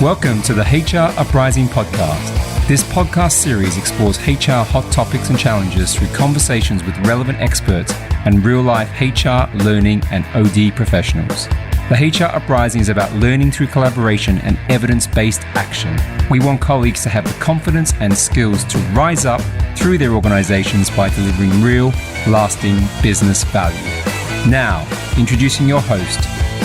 Welcome to the HR Uprising Podcast. This podcast series explores HR hot topics and challenges through conversations with relevant experts and real-life HR, learning, and OD professionals. The HR Uprising is about learning through collaboration and evidence-based action. We want colleagues to have the confidence and skills to rise up through their organizations by delivering real, lasting business value. Now, introducing your host,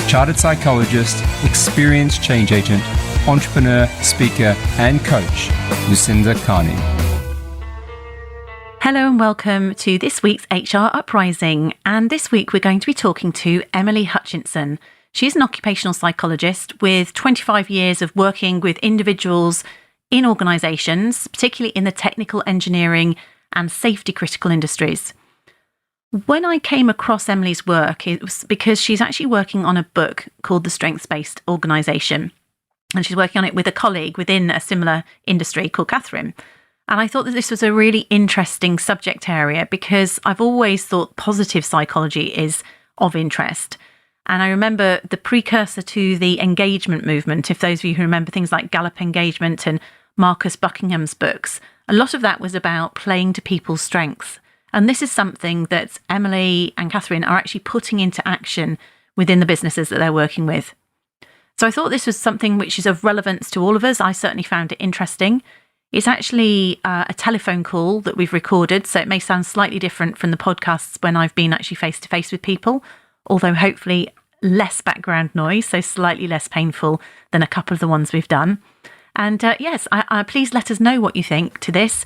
Chartered Psychologist, experienced change agent, entrepreneur, speaker, and coach, Lucinda. Hello and welcome to this week's HR Uprising. And this week we're going to be talking to Emily Hutchinson. She's an occupational psychologist with 25 years of working with individuals in organisations, particularly in the technical, engineering and safety critical industries. When I came across Emily's work, it was because she's actually working on a book called The Strengths-Based Organisation. And she's working on it with a colleague within a similar industry called Catherine. And I thought that this was a really interesting subject area because I've always thought positive psychology is of interest. And I remember the precursor to the engagement movement, if those of you who remember things like Gallup Engagement and Marcus Buckingham's books, a lot of that was about playing to people's strengths. And this is something that Emily and Catherine are actually putting into action within the businesses that they're working with. So I thought this was something which is of relevance to all of us. I certainly found it interesting. It's actually a telephone call that we've recorded, so it may sound slightly different from the podcasts when I've been actually face-to-face with people, although hopefully less background noise, so slightly less painful than a couple of the ones we've done. And yes, please let us know what you think to this.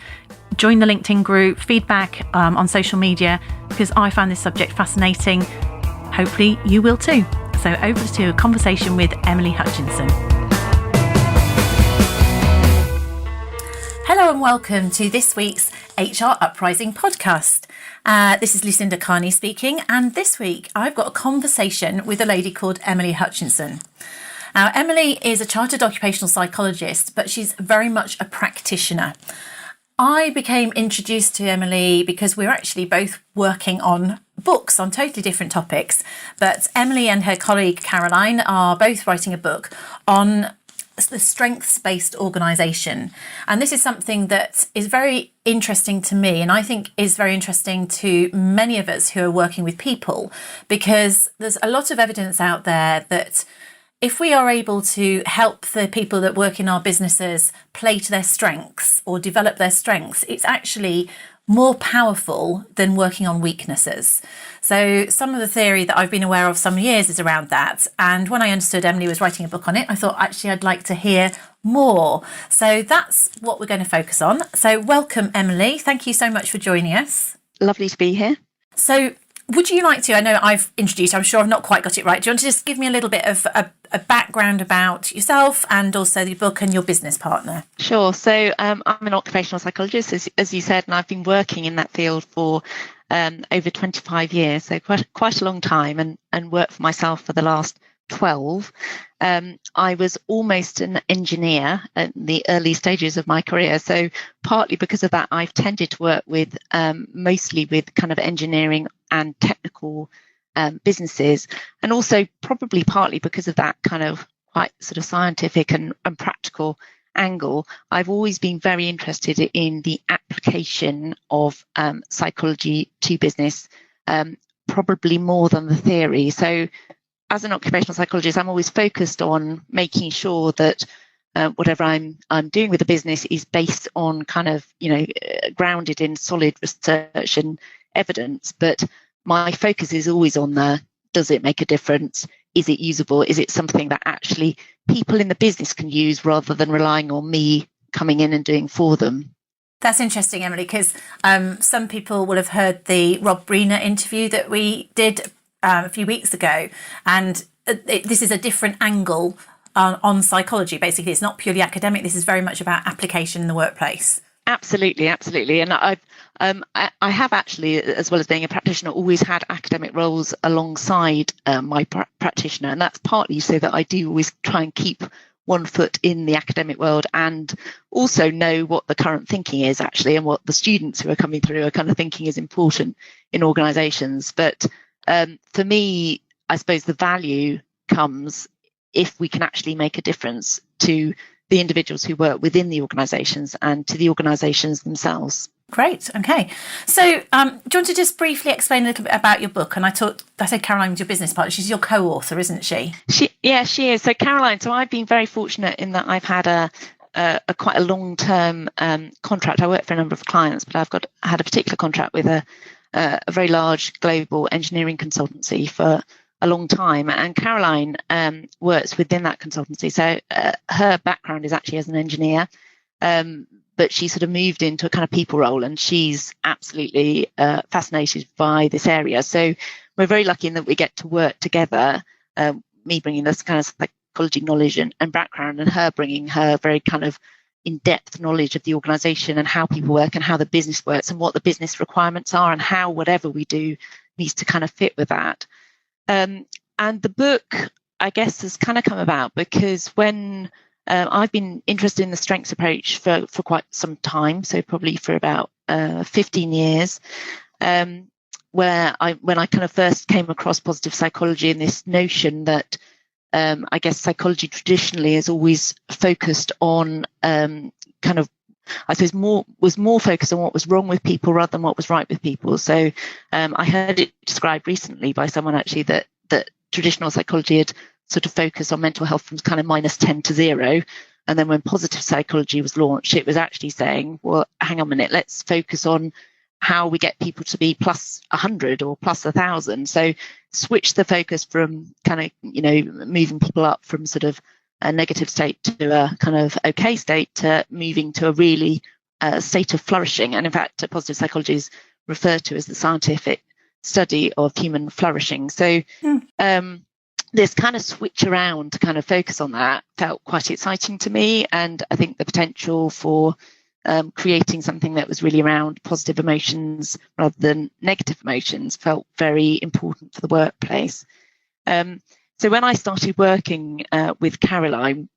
Join the LinkedIn group, feedback on social media, because I found this subject fascinating. Hopefully you will too. So over to a conversation with Emily Hutchinson. Hello and welcome to this week's HR Uprising Podcast. This is Lucinda speaking, and this week I've got a conversation with a lady called Emily Hutchinson. Now, Emily is a Chartered Occupational Psychologist, but she's very much a practitioner. I became introduced to Emily because we're actually both working on books on totally different topics. But Emily and her colleague Caroline are both writing a book on the strengths-based organisation. And this is something that is very interesting to me, and I think is very interesting to many of us who are working with people, because there's a lot of evidence out there that if we are able to help the people that work in our businesses play to their strengths or develop their strengths, it's actually more powerful than working on weaknesses. So some of the theory that I've been aware of some years is around that. And when I understood Emily was writing a book on it, I thought actually I'd like to hear more. So that's what we're going to focus on. So welcome, Emily. Thank you so much for joining us. Lovely to be here. So would you like to, I know I've introduced, I'm sure I've not quite got it right. Do you want to just give me a little bit of a background about yourself and also the book and your business partner? Sure. So I'm an occupational psychologist, as you said, and I've been working in that field for over 25 years, so quite a long time, and worked for myself for the last 12. I was almost an engineer at the early stages of my career. So partly because of that, I've tended to work with mostly with kind of engineering and technical businesses, and also probably partly because of that kind of quite sort of scientific and practical angle. I've always been very interested in the application of psychology to business, probably more than the theory. So as an occupational psychologist, I'm always focused on making sure that whatever I'm doing with the business is based on kind of, grounded in solid research and evidence. But my focus is always on does it make a difference? Is it usable? Is it something that actually people in the business can use rather than relying on me coming in and doing for them? That's interesting, Emily, because some people will have heard the Rob Breener interview that we did a few weeks ago, and this is a different angle on psychology. Basically, it's not purely academic. This is very much about application in the workplace. Absolutely. And I have actually, as well as being a practitioner, always had academic roles alongside my practitioner, and that's partly so that I do always try and keep one foot in the academic world and also know what the current thinking is actually, and what the students who are coming through are kind of thinking is important in organisations. But for me, I suppose the value comes if we can actually make a difference to the individuals who work within the organisations and to the organisations themselves. Great. Okay. So do you want to just briefly explain a little bit about your book? And I said Caroline's your business partner. She's your co-author, isn't she? She is. So Caroline, I've been very fortunate in that I've had a quite a long-term contract. I work for a number of clients, but I had a particular contract with a very large global engineering consultancy for a long time. And Caroline works within that consultancy. So her background is actually as an engineer. But she sort of moved into a kind of people role, and she's absolutely fascinated by this area. So we're very lucky in that we get to work together, me bringing this kind of psychology knowledge and background, and her bringing her very kind of in-depth knowledge of the organisation and how people work and how the business works and what the business requirements are and how whatever we do needs to kind of fit with that. And the book, I guess, has kind of come about because when I've been interested in the strengths approach for quite some time, so probably for about 15 years, when I kind of first came across positive psychology and this notion that I guess psychology traditionally has always focused on kind of, I suppose, was more focused on what was wrong with people rather than what was right with people. So I heard it described recently by someone actually that traditional psychology had sort of focus on mental health from kind of -10 to 0. And then when positive psychology was launched, it was actually saying, well, hang on a minute, let's focus on how we get people to be plus 100 or plus 1,000. So switch the focus from kind of, moving people up from sort of a negative state to a kind of okay state to moving to a really state of flourishing. And in fact, positive psychology is referred to as the scientific study of human flourishing. So, this kind of switch around to kind of focus on that felt quite exciting to me. And I think the potential for creating something that was really around positive emotions rather than negative emotions felt very important for the workplace. So when I started working with Caroline,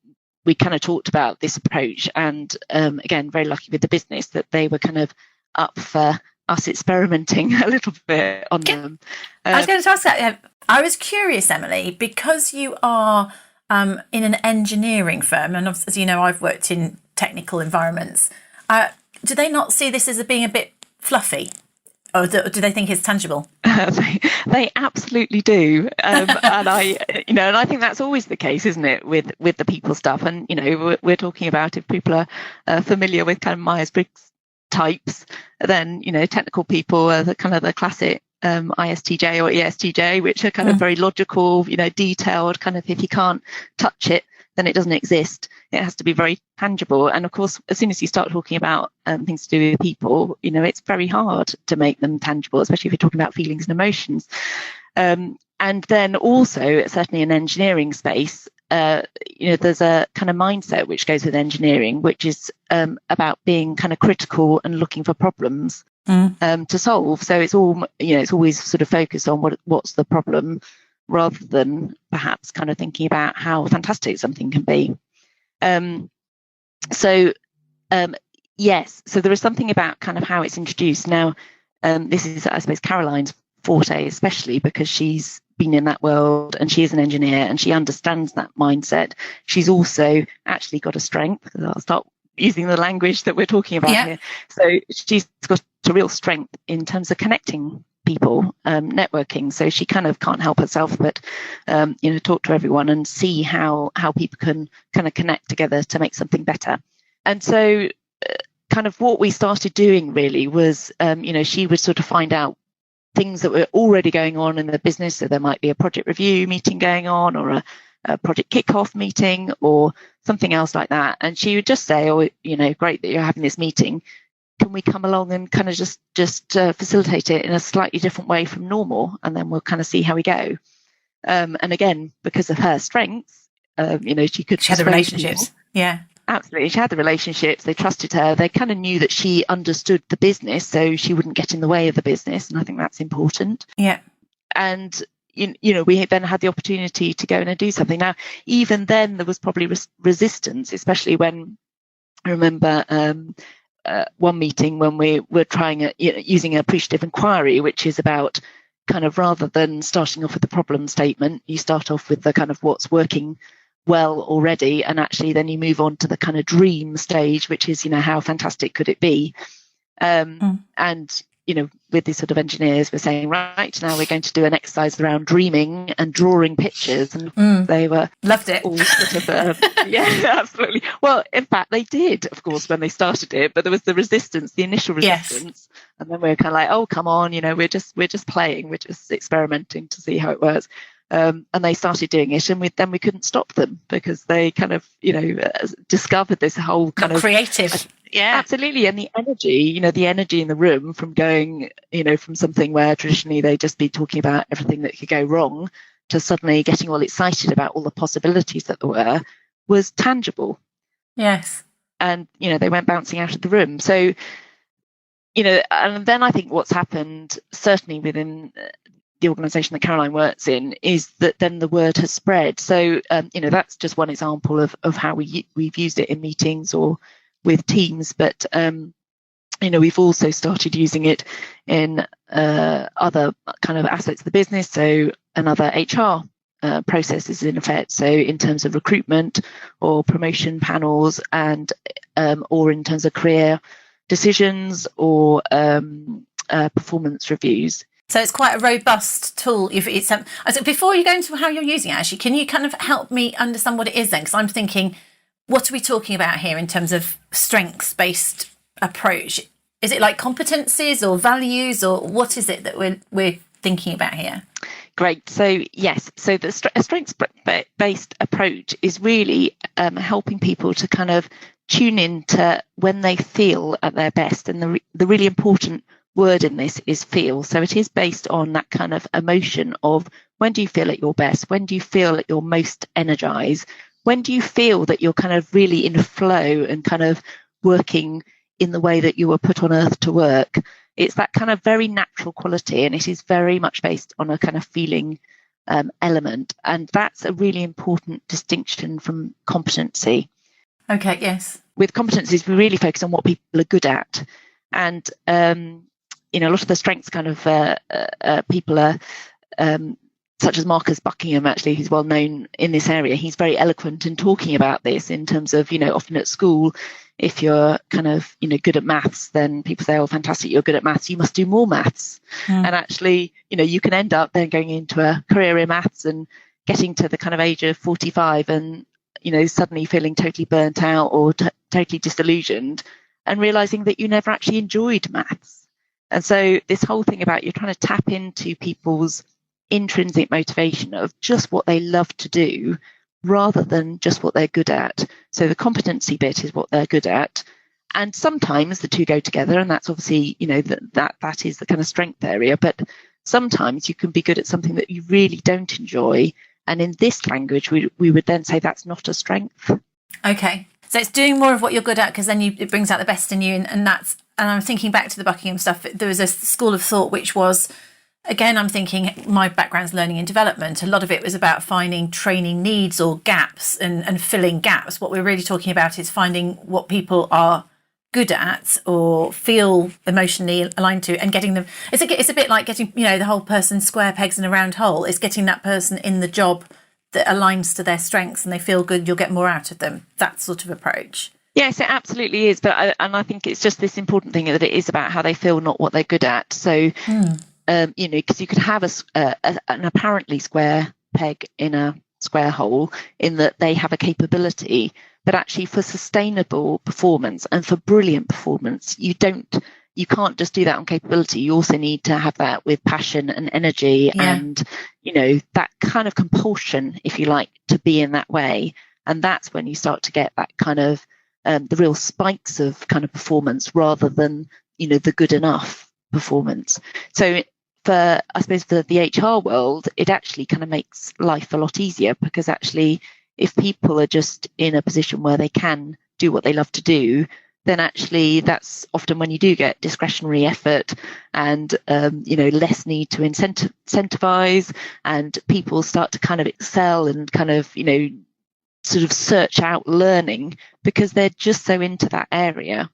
we kind of talked about this approach, and again, very lucky with the business that they were kind of up for us experimenting a little bit on them. I was going to ask that. I was curious, Emily, because you are in an engineering firm, and as you know, I've worked in technical environments. Do they not see this as being a bit fluffy, or do they think it's tangible? They absolutely do, and I think that's always the case, isn't it, with the people stuff? And we're talking about, if people are familiar with kind of Myers-Briggs types, then technical people are the kind of the classic ISTJ or ESTJ, which are kind of very logical, detailed, kind of, if you can't touch it, then it doesn't exist. It has to be very tangible. And of course, as soon as you start talking about things to do with people, it's very hard to make them tangible, especially if you're talking about feelings and emotions. And then also, certainly in engineering space, there's a kind of mindset which goes with engineering, which is about being kind of critical and looking for problems to solve. So it's all, it's always sort of focused on what's the problem, rather than perhaps kind of thinking about how fantastic something can be. Yes, so there is something about kind of how it's introduced. Now, this is, I suppose, Caroline's forte, especially because she's been in that world and she is an engineer and she understands that mindset. She's also actually got a strength, because I'll start using the language that we're talking about here. So she's got a real strength in terms of connecting people, networking. So she kind of can't help herself but talk to everyone and see how people can kind of connect together to make something better. And so kind of what we started doing really was she would sort of find out things that were already going on in the business. So there might be a project review meeting going on, or a project kickoff meeting, or something else like that, and she would just say, great that you're having this meeting, can we come along and kind of just facilitate it in a slightly different way from normal, and then we'll kind of see how we go. And again, because of her strengths, she had the relationships. Yeah, absolutely. She had the relationships. They trusted her. They kind of knew that she understood the business, so she wouldn't get in the way of the business. And I think that's important. Yeah. And we then had the opportunity to go in and do something. Now, even then, there was probably resistance, especially when I remember one meeting when we were trying using an appreciative inquiry, which is about kind of, rather than starting off with the problem statement, you start off with the kind of what's working well already, and actually then you move on to the kind of dream stage, which is, how fantastic could it be? And with these sort of engineers, we're saying, right, now we're going to do an exercise around dreaming and drawing pictures, and they were loved it. All sort of, yeah, absolutely. Well, in fact, they did, of course, when they started it, but there was the resistance, the initial resistance, and then we were kind of like, oh, come on, we're just playing, we're just experimenting to see how it works. And they started doing it, and then we couldn't stop them because they kind of, discovered this whole kind of creative. Yeah, absolutely. And the energy in the room from going, from something where traditionally they'd just be talking about everything that could go wrong to suddenly getting all excited about all the possibilities that there were, was tangible. Yes. And, they went bouncing out of the room. So, and then I think what's happened, certainly within the organisation that Caroline works in, is that then the word has spread. So, that's just one example of how we've used it in meetings or with teams, but we've also started using it in other kind of aspects of the business, so another HR processes in effect, so in terms of recruitment or promotion panels, and or in terms of career decisions or performance reviews. So it's quite a robust tool. If it's before you go into how you're using it, actually, can you kind of help me understand what it is then? Because I'm thinking, what are we talking about here in terms of strengths-based approach? Is it like competencies or values, or what is it that we're thinking about here? Great. So yes, so a strengths-based approach is really helping people to kind of tune into when they feel at their best, and the really important word in this is feel. So it is based on that kind of emotion of, when do you feel at your best? When do you feel at your most energized? When do you feel that you're kind of really in flow and kind of working in the way that you were put on earth to work? It's that kind of very natural quality, and it is very much based on a kind of feeling element. And that's a really important distinction from competency. Okay, yes. With competencies, we really focus on what people are good at. And, a lot of the strengths kind of people are... such as Marcus Buckingham, actually, who's well known in this area. He's very eloquent in talking about this in terms of, often at school, if you're kind of, good at maths, then people say, oh, fantastic, you're good at maths, you must do more maths. And actually, you can end up then going into a career in maths and getting to the kind of age of 45 and, suddenly feeling totally burnt out or totally disillusioned and realizing that you never actually enjoyed maths. And so this whole thing about you're trying to tap into people's intrinsic motivation of just what they love to do rather than just what they're good at. So the competency bit is what they're good at, and sometimes the two go together, and that's obviously that is the kind of strength area. But sometimes you can be good at something that you really don't enjoy, and in this language we would then say that's not a strength. Okay, so it's doing more of what you're good at, because then it brings out the best in you, and I'm thinking back to the Buckingham stuff. There was a school of thought which was, again, I'm thinking, my background's learning and development. A lot of it was about finding training needs or gaps and filling gaps. What we're really talking about is finding what people are good at or feel emotionally aligned to, and getting them. It's a bit like getting, the whole person square pegs in a round hole. It's getting that person in the job that aligns to their strengths and they feel good, you'll get more out of them. That sort of approach. Yes, it absolutely is. But I think it's just this important thing that it is about how they feel, not what they're good at. So, because you could have an apparently square peg in a square hole, in that they have a capability, but actually for sustainable performance and for brilliant performance, you can't just do that on capability. You also need to have that with passion and energy and, that kind of compulsion, if you like, to be in that way. And that's when you start to get that kind of the real spikes of kind of performance rather than, the good enough performance. So for the HR world, it actually kind of makes life a lot easier, because actually if people are just in a position where they can do what they love to do, then actually that's often when you do get discretionary effort and, less need to incentivize, and people start to kind of excel and kind of, sort of search out learning because they're just so into that area.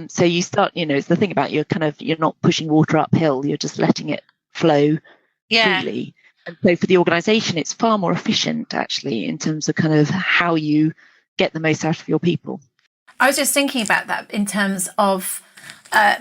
So you start, it's the thing about you're not pushing water uphill, you're just letting it flow freely. And so for the organisation, it's far more efficient actually in terms of kind of how you get the most out of your people. I was just thinking about that in terms of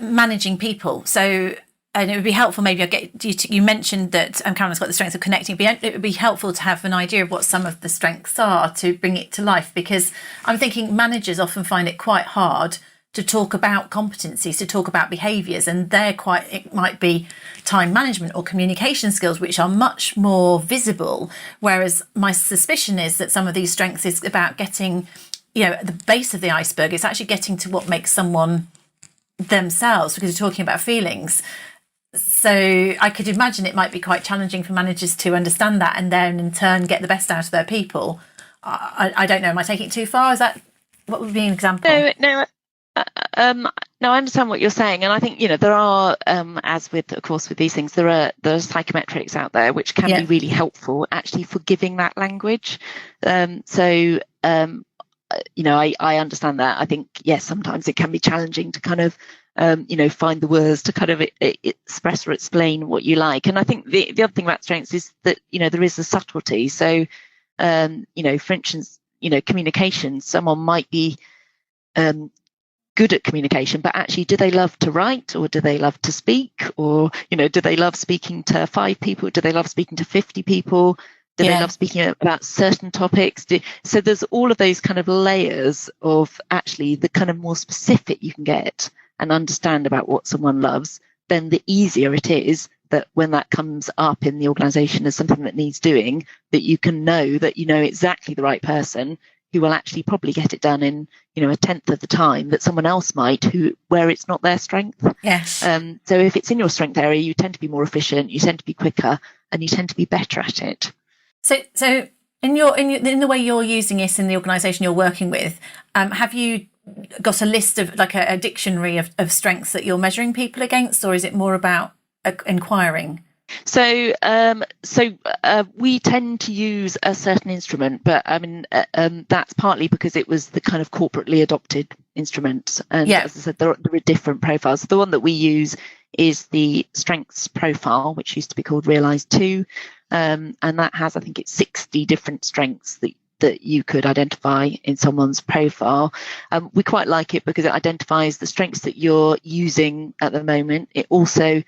managing people. So, and it would be helpful, maybe I'll get you mentioned that Caroline's got the strength of connecting, but it would be helpful to have an idea of what some of the strengths are to bring it to life, because I'm thinking managers often find it quite hard to talk about competencies, to talk about behaviours, and it might be time management or communication skills, which are much more visible. Whereas my suspicion is that some of these strengths is about getting, at the base of the iceberg. It's actually getting to what makes someone themselves, because you're talking about feelings. So I could imagine it might be quite challenging for managers to understand that and then in turn get the best out of their people. I don't know. Am I taking it too far? Is that what would be an example? No, I understand what you're saying, and I think there are, as with these things, there are psychometrics out there which can be really helpful actually for giving that language. I understand that. I think yes, sometimes it can be challenging to kind of find the words to kind of express or explain what you like. And I think the other thing about strengths is that there is a subtlety. So for instance, communication. Someone might be good at communication, but actually do they love to write, or do they love to speak, or do they love speaking to 5 people, do they love speaking to 50 people, do they love speaking about certain topics? So there's all of those kind of layers of actually the kind of more specific you can get and understand about what someone loves, then the easier it is that when that comes up in the organisation as something that needs doing, that you can know that exactly the right person who will actually probably get it done in, a tenth of the time that someone else might, where it's not their strength. Yes. So if it's in your strength area, you tend to be more efficient, you tend to be quicker, and you tend to be better at it. So in the way you're using it in the organisation you're working with, have you got a list of like a dictionary of strengths that you're measuring people against, or is it more about inquiring? So we tend to use a certain instrument, but I mean that's partly because it was the kind of corporately adopted instrument, and as I said, there are different profiles. The one that we use is the strengths profile, which used to be called Realise 2, and that has, I think it's 60 different strengths that you could identify in someone's profile. We quite like it because it identifies the strengths that you're using at the moment. It also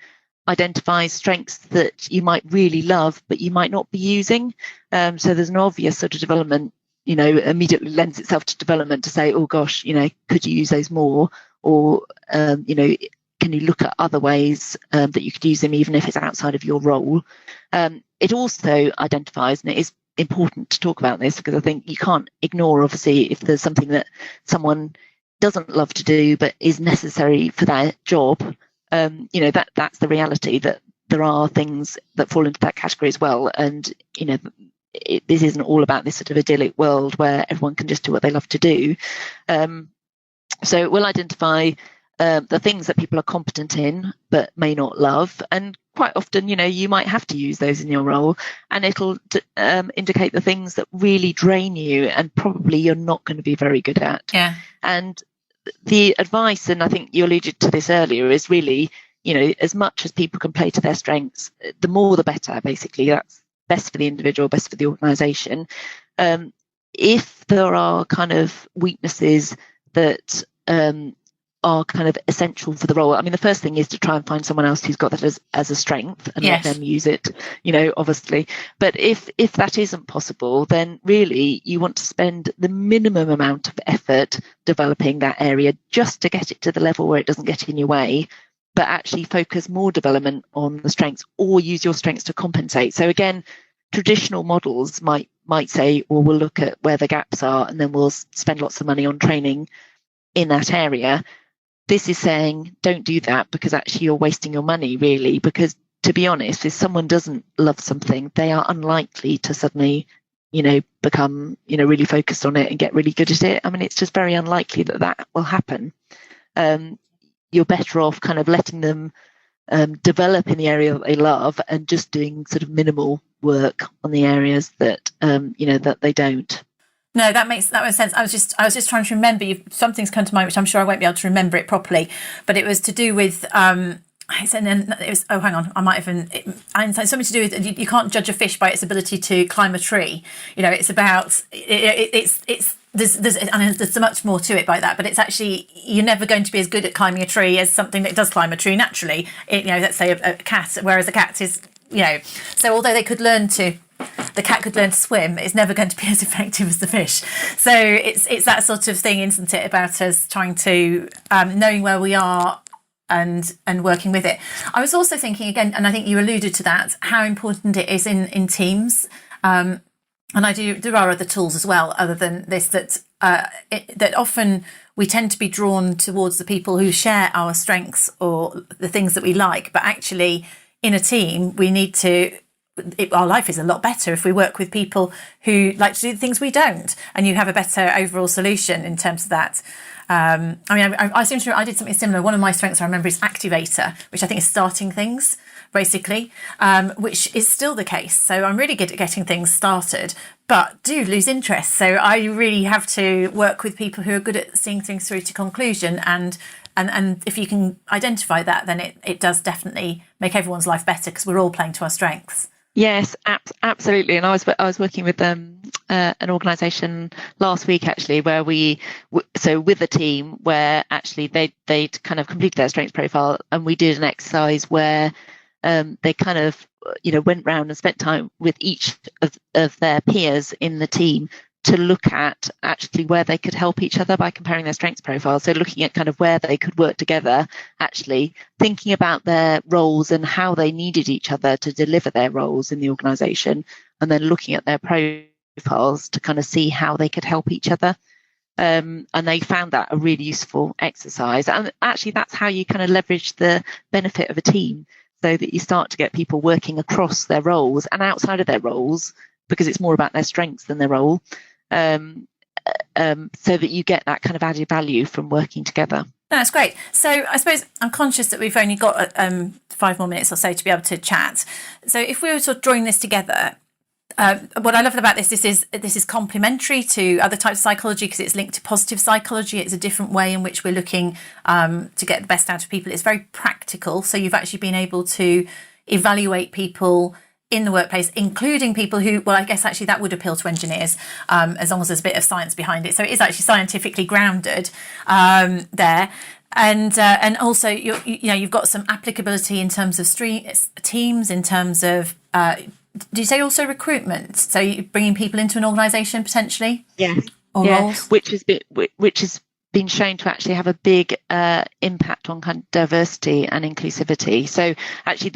identifies strengths that you might really love but you might not be using, so there's an obvious sort of development, immediately lends itself to development to say, oh gosh, could you use those more, or can you look at other ways that you could use them even if it's outside of your role. It also identifies, and it is important to talk about this because I think you can't ignore, obviously, if there's something that someone doesn't love to do but is necessary for their job, that's the reality, that there are things that fall into that category as well. And, this isn't all about this sort of idyllic world where everyone can just do what they love to do. So we'll identify the things that people are competent in but may not love. And quite often, you might have to use those in your role, and it'll indicate the things that really drain you and probably you're not going to be very good at. Yeah. And the advice, and I think you alluded to this earlier, is really, as much as people can play to their strengths, the more the better, basically. That's best for the individual, best for the organisation. If there are kind of weaknesses that are kind of essential for the role, I mean, the first thing is to try and find someone else who's got that as a strength and let them use it, obviously. But if that isn't possible, then really you want to spend the minimum amount of effort developing that area just to get it to the level where it doesn't get in your way, but actually focus more development on the strengths, or use your strengths to compensate. So again, traditional models might say, well, we'll look at where the gaps are and then we'll spend lots of money on training in that area. This is saying don't do that, because actually you're wasting your money, really, because to be honest, if someone doesn't love something, they are unlikely to suddenly, become, really focused on it and get really good at it. I mean, it's just very unlikely that will happen. You're better off kind of letting them develop in the area that they love and just doing sort of minimal work on the areas that, that they don't. No, that makes sense. I was just trying to remember. Something's come to mind, which I'm sure I won't be able to remember it properly, but it was to do with. And then it was, oh, hang on, I might even, and it's something to do with, you can't judge a fish by its ability to climb a tree. It's about, there's so much more to it by that, but it's actually, you're never going to be as good at climbing a tree as something that does climb a tree naturally. Let's say a cat, whereas a cat is, so although the cat could learn to swim, it's never going to be as effective as the fish. So it's that sort of thing, isn't it, about us trying to, knowing where we are and working with it. I was also thinking again, and I think you alluded to that, how important it is in teams. And there are other tools as well, other than this, that often we tend to be drawn towards the people who share our strengths or the things that we like. But actually, in a team, we need to, our life is a lot better if we work with people who like to do the things we don't, and you have a better overall solution in terms of that. I did something similar. One of my strengths I remember is activator, which I think is starting things, basically, which is still the case. So I'm really good at getting things started, but do lose interest. So I really have to work with people who are good at seeing things through to conclusion. And if you can identify that, then it does definitely make everyone's life better, because we're all playing to our strengths. Yes, absolutely. And I was working with an organisation last week, actually, where with a team where actually they'd kind of completed their strengths profile, and we did an exercise where they kind of went round and spent time with each of their peers in the team to look at actually where they could help each other by comparing their strengths profiles. So looking at kind of where they could work together, actually thinking about their roles and how they needed each other to deliver their roles in the organisation, and then looking at their profiles to kind of see how they could help each other. And they found that a really useful exercise. And actually, that's how you kind of leverage the benefit of a team, so that you start to get people working across their roles and outside of their roles, because it's more about their strengths than their role. So that you get that kind of added value from working together. No, that's great. So I suppose I'm conscious that we've only got 5 more minutes or so to be able to chat. So if we were sort of drawing this together, what I love about this is complementary to other types of psychology, because it's linked to positive psychology. It's a different way in which we're looking to get the best out of people. It's very practical. So you've actually been able to evaluate people in the workplace, including people who, well, I guess actually that would appeal to engineers, as long as there's a bit of science behind it. So it is actually scientifically grounded there. And also you've got some applicability in terms of teams, in terms of do you say also recruitment? So you're bringing people into an organisation potentially? Yes. Or roles? Which has been shown to actually have a big impact on kind of diversity and inclusivity. So actually,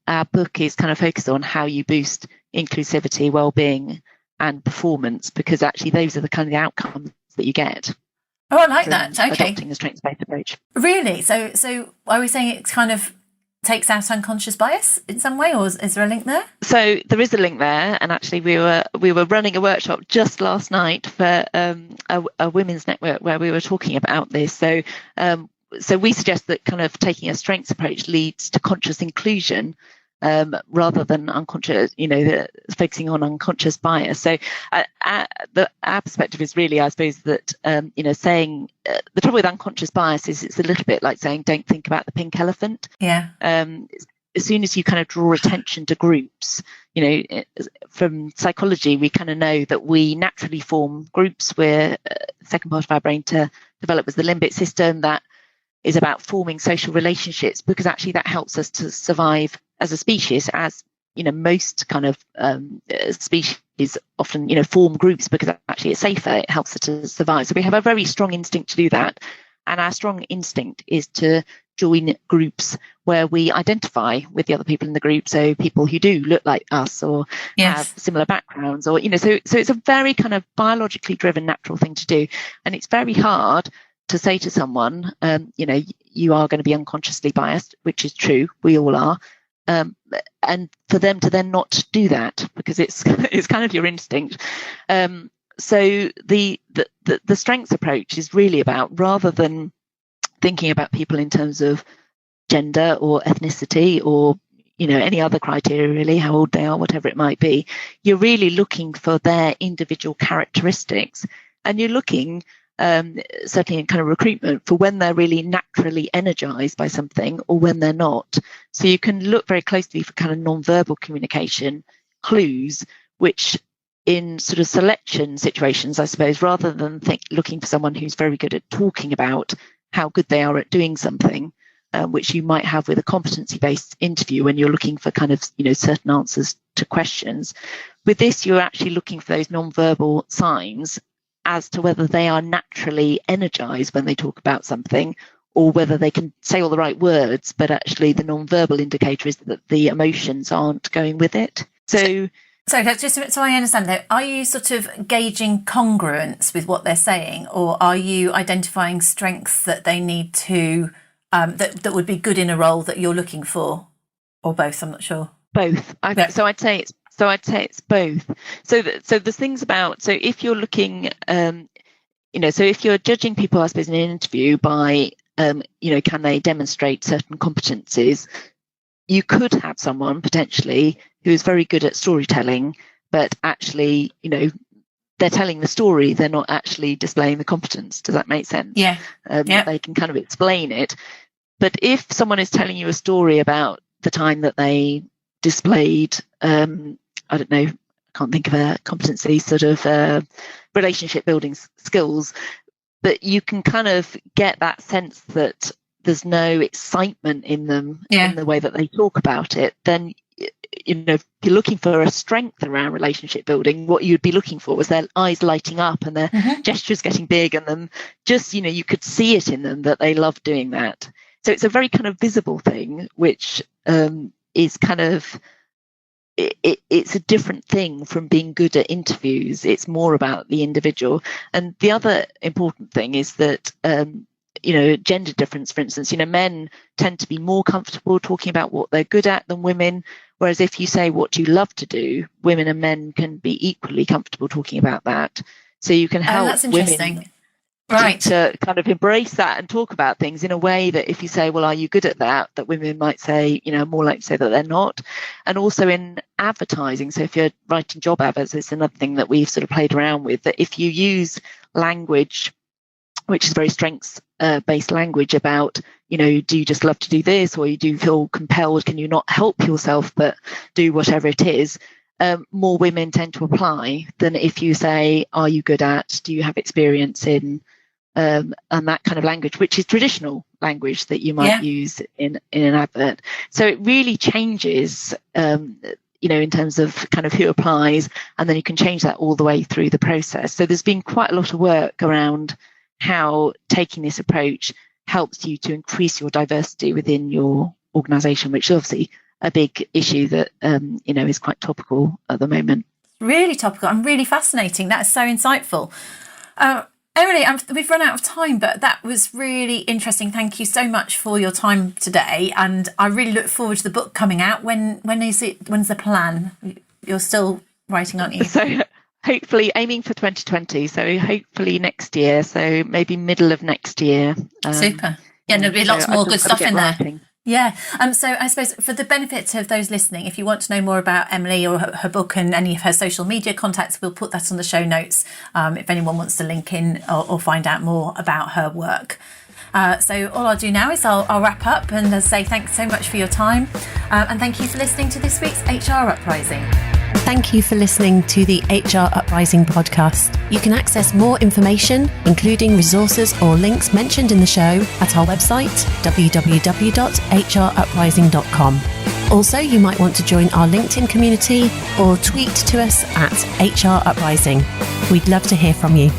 our book is kind of focused on how you boost inclusivity, well-being and performance, because actually those are the kind of the outcomes that you get. Oh, I like that. Okay. Adopting a strengths-based approach. Really? So are we saying it kind of takes out unconscious bias in some way, or is there a link there? So there is a link there, and actually we were running a workshop just last night for a women's network where we were talking about this. So we suggest that kind of taking a strengths approach leads to conscious inclusion, rather than unconscious, focusing on unconscious bias. So our perspective is really, I suppose, that, saying the trouble with unconscious bias is it's a little bit like saying, don't think about the pink elephant. Yeah. As soon as you kind of draw attention to groups, from psychology, we kind of know that we naturally form groups where the second part of our brain to develop was the limbic system that is about forming social relationships, because actually that helps us to survive as a species, as most kind of species often form groups because actually it's safer, it helps us to survive. So we have a very strong instinct to do that, and our strong instinct is to join groups where we identify with the other people in the group, so people who do look like us or have similar backgrounds, or so it's a very kind of biologically driven natural thing to do, and it's very hard to say to someone, you are going to be unconsciously biased, which is true, we all are, and for them to then not do that because it's kind of your instinct. So the strengths approach is really about, rather than thinking about people in terms of gender or ethnicity or any other criteria, really, how old they are, whatever it might be, you're really looking for their individual characteristics, and you're looking certainly in kind of recruitment, for when they're really naturally energized by something or when they're not. So you can look very closely for kind of non-verbal communication clues, which in sort of selection situations, I suppose, rather than looking for someone who's very good at talking about how good they are at doing something, which you might have with a competency-based interview when you're looking for kind of, certain answers to questions. With this, you're actually looking for those non-verbal signs as to whether they are naturally energized when they talk about something, or whether they can say all the right words, but actually the non-verbal indicator is that the emotions aren't going with it. So just so I understand that, are you sort of gauging congruence with what they're saying, or are you identifying strengths that they need to, that would be good in a role that you're looking for, or both? I'm not sure. Both. So I'd say it's both. So there's things about, so if you're looking, so if you're judging people, I suppose, in an interview by, can they demonstrate certain competencies? You could have someone potentially who is very good at storytelling, but actually, they're telling the story, they're not actually displaying the competence. Does that make sense? Yeah. They can kind of explain it. But if someone is telling you a story about the time that they displayed, I don't know, I can't think of a competency, sort of relationship building skills, but you can kind of get that sense that there's no excitement in them in the way that they talk about it, then, if you're looking for a strength around relationship building, what you'd be looking for was their eyes lighting up and their gestures getting big, and them just, you could see it in them that they love doing that. So it's a very kind of visible thing, which is kind of, it's a different thing from being good at interviews. It's more about the individual. And the other important thing is that, gender difference, for instance, men tend to be more comfortable talking about what they're good at than women. Whereas if you say what you love to do, women and men can be equally comfortable talking about that. So you can help women to kind of embrace that and talk about things in a way that if you say, well, are you good at that women might say, more likely to say that they're not. And also in advertising, so if you're writing job adverts, it's another thing that we've sort of played around with, that if you use language which is very strengths-based language about, do you just love to do this, or you do feel compelled, can you not help yourself but do whatever it is, more women tend to apply than if you say, are you good at, do you have experience in, and that kind of language, which is traditional language that you might use in an advert. So it really changes, in terms of kind of who applies, and then you can change that all the way through the process. So there's been quite a lot of work around how taking this approach helps you to increase your diversity within your organisation, which is obviously a big issue that, is quite topical at the moment. Really topical and really fascinating. That is so insightful. Emily, we've run out of time, but that was really interesting. Thank you so much for your time today. And I really look forward to the book coming out. When is it? When's the plan? You're still writing, aren't you? So hopefully aiming for 2020. So hopefully next year. So maybe middle of next year. Super. Yeah, and there'll be lots more good stuff in there. Writing. Yeah. So I suppose for the benefit of those listening, if you want to know more about Emily or her book and any of her social media contacts, we'll put that on the show notes if anyone wants to link in or find out more about her work. So all I'll do now is I'll wrap up and say thanks so much for your time. And thank you for listening to this week's HR Uprising. Thank you for listening to the HR Uprising podcast. You can access more information, including resources or links mentioned in the show, at our website, www.hruprising.com. Also, you might want to join our LinkedIn community or tweet to us at HR Uprising. We'd love to hear from you.